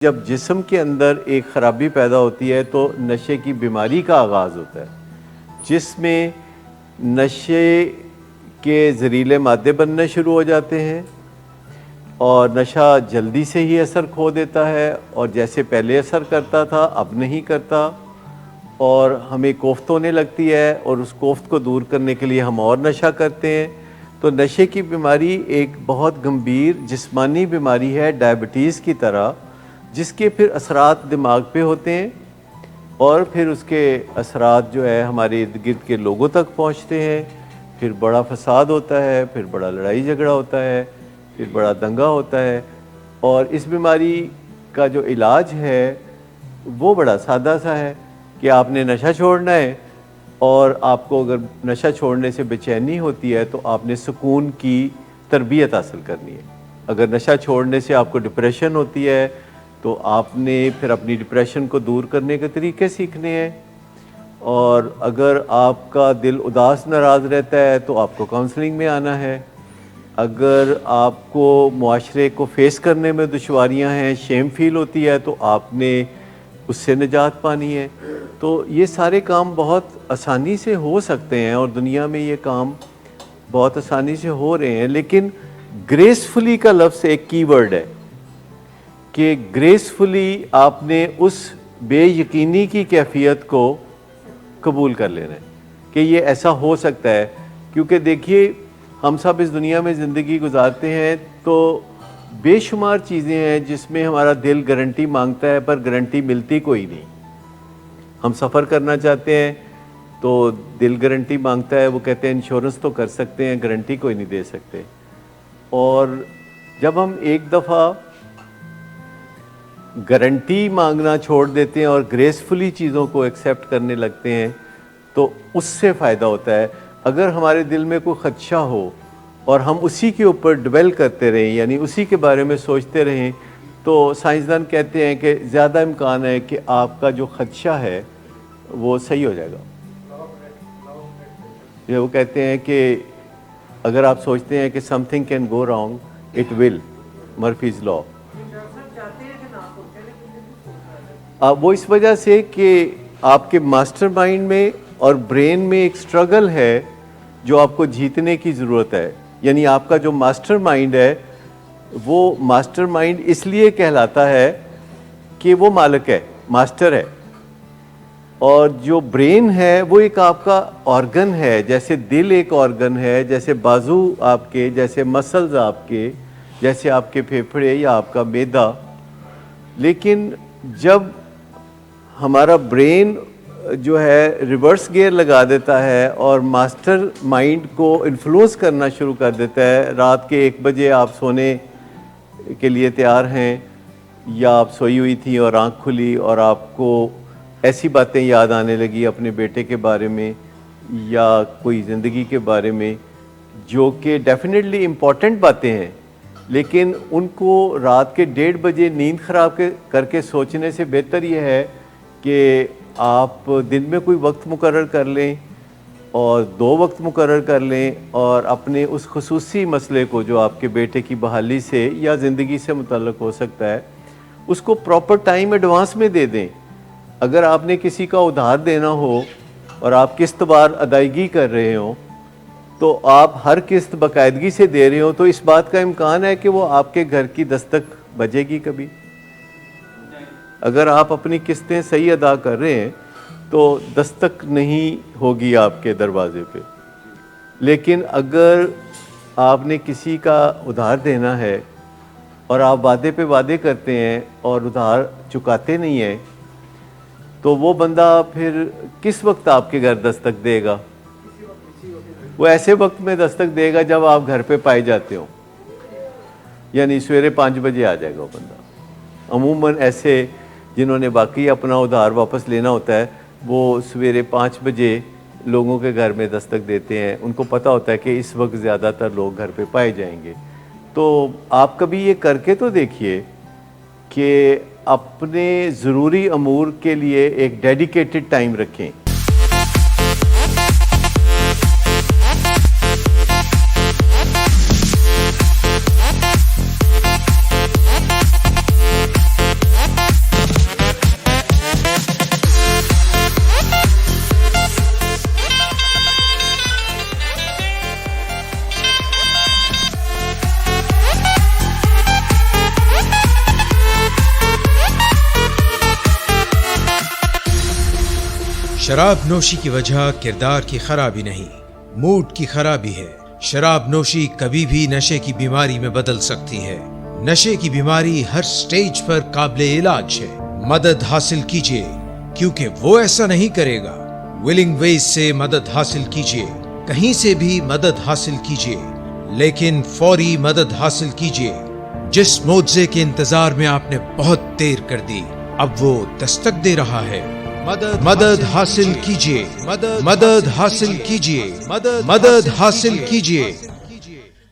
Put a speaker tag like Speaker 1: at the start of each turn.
Speaker 1: جب جسم کے اندر ایک خرابی پیدا ہوتی ہے تو نشے کی بیماری کا آغاز ہوتا ہے، جس میں نشے کے زہریلے مادے بننے شروع ہو جاتے ہیں اور نشہ جلدی سے ہی اثر کھو دیتا ہے، اور جیسے پہلے اثر کرتا تھا اب نہیں کرتا، اور ہمیں کوفت ہونے لگتی ہے، اور اس کوفت کو دور کرنے کے لیے ہم اور نشہ کرتے ہیں۔ تو نشے کی بیماری ایک بہت گمبھیر جسمانی بیماری ہے، ڈائبٹیز کی طرح، جس کے پھر اثرات دماغ پہ ہوتے ہیں، اور پھر اس کے اثرات جو ہے ہمارے ارد گرد کے لوگوں تک پہنچتے ہیں، پھر بڑا فساد ہوتا ہے، پھر بڑا لڑائی جھگڑا ہوتا ہے، پھر بڑا دنگا ہوتا ہے۔ اور اس بیماری کا جو علاج ہے وہ بڑا سادہ سا ہے کہ آپ نے نشہ چھوڑنا ہے، اور آپ کو اگر نشہ چھوڑنے سے بے چینی ہوتی ہے تو آپ نے سکون کی تربیت حاصل کرنی ہے۔ اگر نشہ چھوڑنے سے آپ کو ڈپریشن ہوتی ہے تو آپ نے پھر اپنی ڈپریشن کو دور کرنے کے طریقے سیکھنے ہیں، اور اگر آپ کا دل اداس ناراض رہتا ہے تو آپ کو کاؤنسلنگ میں آنا ہے۔ اگر آپ کو معاشرے کو فیس کرنے میں دشواریاں ہیں، شیم فیل ہوتی ہے، تو آپ نے اس سے نجات پانی ہے۔ تو یہ سارے کام بہت آسانی سے ہو سکتے ہیں، اور دنیا میں یہ کام بہت آسانی سے ہو رہے ہیں، لیکن گریسفلی کا لفظ ایک کی ورڈ ہے کہ گریسفلی آپ نے اس بے یقینی کی کیفیت کو قبول کر لینا ہے کہ یہ ایسا ہو سکتا ہے۔ کیونکہ دیکھیے، ہم سب اس دنیا میں زندگی گزارتے ہیں تو بے شمار چیزیں ہیں جس میں ہمارا دل گارنٹی مانگتا ہے، پر گارنٹی ملتی کوئی نہیں۔ ہم سفر کرنا چاہتے ہیں تو دل گارنٹی مانگتا ہے، وہ کہتے ہیں انشورنس تو کر سکتے ہیں، گارنٹی کوئی نہیں دے سکتے۔ اور جب ہم ایک دفعہ گارنٹی مانگنا چھوڑ دیتے ہیں اور گریسفلی چیزوں کو ایکسیپٹ کرنے لگتے ہیں تو اس سے فائدہ ہوتا ہے۔ اگر ہمارے دل میں کوئی خدشہ ہو اور ہم اسی کے اوپر ڈویل کرتے رہیں، یعنی اسی کے بارے میں سوچتے رہیں، تو سائنسدان کہتے ہیں کہ زیادہ امکان ہے کہ آپ کا جو خدشہ ہے وہ صحیح ہو جائے گا۔ وہ کہتے ہیں کہ اگر آپ سوچتے ہیں کہ something can go wrong it will, Murphy's law. وہ اس وجہ سے کہ آپ کے ماسٹر مائنڈ میں اور برین میں ایک سٹرگل ہے جو آپ کو جیتنے کی ضرورت ہے۔ یعنی آپ کا جو ماسٹر مائنڈ ہے وہ ماسٹر مائنڈ اس لیے کہلاتا ہے کہ وہ مالک ہے، ماسٹر ہے، اور جو برین ہے وہ ایک آپ کا آرگن ہے، جیسے دل ایک آرگن ہے، جیسے بازو آپ کے، جیسے مسلز آپ کے، جیسے آپ کے پھیپھڑے یا آپ کا معدہ۔ لیکن جب ہمارا برین جو ہے ریورس گیئر لگا دیتا ہے اور ماسٹر مائنڈ کو انفلوئنس کرنا شروع کر دیتا ہے، رات کے 1 بجے آپ سونے کے لیے تیار ہیں، یا آپ سوئی ہوئی تھیں اور آنکھ کھلی اور آپ کو ایسی باتیں یاد آنے لگی اپنے بیٹے کے بارے میں یا کوئی زندگی کے بارے میں جو کہ ڈیفینیٹلی امپورٹنٹ باتیں ہیں، لیکن ان کو رات کے 1:30 بجے نیند خراب کر کے سوچنے سے بہتر یہ ہے کہ آپ دن میں کوئی وقت مقرر کر لیں اور 2 وقت مقرر کر لیں، اور اپنے اس خصوصی مسئلے کو جو آپ کے بیٹے کی بحالی سے یا زندگی سے متعلق ہو سکتا ہے، اس کو پراپر ٹائم ایڈوانس میں دے دیں۔ اگر آپ نے کسی کا ادھار دینا ہو اور آپ قسط وار ادائیگی کر رہے ہوں تو آپ ہر قسط باقاعدگی سے دے رہے ہوں، تو اس بات کا امکان ہے کہ وہ آپ کے گھر کی دستک بجے گی کبھی۔ اگر آپ اپنی قسطیں صحیح ادا کر رہے ہیں تو دستک نہیں ہوگی آپ کے دروازے پہ۔ لیکن اگر آپ نے کسی کا ادھار دینا ہے اور آپ وعدے پہ وعدے کرتے ہیں اور ادھار چکاتے نہیں ہیں، تو وہ بندہ پھر کس وقت آپ کے گھر دستک دے گا؟ وہ ایسے وقت میں دستک دے گا جب آپ گھر پہ پائے جاتے ہو، یعنی سویرے 5 بجے آ جائے گا وہ بندہ۔ عموماً ایسے جنہوں نے باقی اپنا ادھار واپس لینا ہوتا ہے وہ سویرے 5 بجے لوگوں کے گھر میں دستک دیتے ہیں، ان کو پتہ ہوتا ہے کہ اس وقت زیادہ تر لوگ گھر پہ پائے جائیں گے۔ تو آپ کبھی یہ کر کے تو دیکھیے کہ اپنے ضروری امور کے لیے ایک ڈیڈیکیٹڈ ٹائم رکھیں۔
Speaker 2: شراب نوشی کی وجہ کردار کی خرابی نہیں، موڈ کی خرابی ہے۔ شراب نوشی کبھی بھی نشے کی بیماری میں بدل سکتی ہے۔ نشے کی بیماری ہر سٹیج پر قابل علاج ہے۔ مدد حاصل کیجیے، کیونکہ وہ ایسا نہیں کرے گا۔ ولنگ ویز سے مدد حاصل کیجیے، کہیں سے بھی مدد حاصل کیجیے، لیکن فوری مدد حاصل کیجیے۔ جس معجزے کے انتظار میں آپ نے بہت دیر کر دی، اب وہ دستک دے رہا ہے۔ مدد حاصل کیجیے، مدد حاصل کیجیے، مدد حاصل کیجیے۔